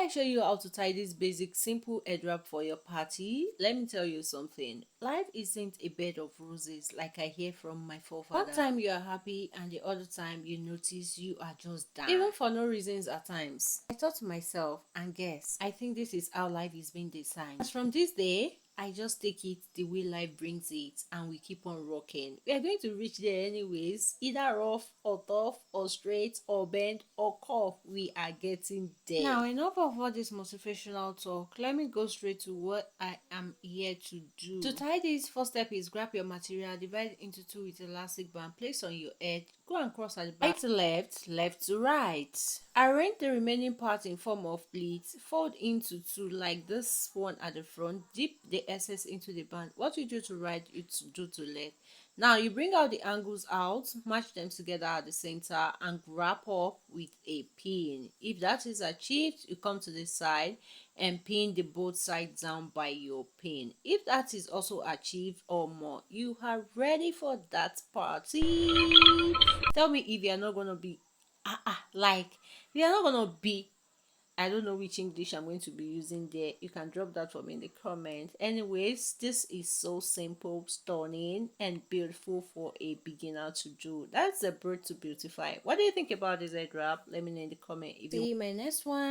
show you how to tie this basic simple head wrap for your party, let me tell you something. Life isn't a bed of roses like I hear from my forefather. One time you are happy and the other time you notice you are just down. Even for no reasons at times. I thought to myself, and guess, I think this is how life is being designed. As from this day, I just take it the way life brings it and we keep on rocking. We are going to reach there anyways, either rough or tough or straight or bent or curve, we are getting there. Now enough of all this motivational talk, let me go straight to what I am here to do. To tie this, first step is grab your material, divide it into two with elastic band, place on your head, go and cross at the back, right to left, left to right. Arrange the remaining part in form of pleats, fold into two like this one at the front, dip the excess into the band. What you do to right, you do to left. Now you bring out the angles out, match them together at the center and wrap up with a pin. If that is achieved, you come to the side and pin the both sides down by your pin. If that is also achieved or more, you are ready for that party. Tell me if you are not gonna be like we are not gonna be, I don't know which English I'm going to be using there. You can drop that for me in the comments. Anyways, this is so simple, stunning, and beautiful for a beginner to do. That's the bird to beautify. What do you think about this head wrap? Let me know in the comment. See you in my next one.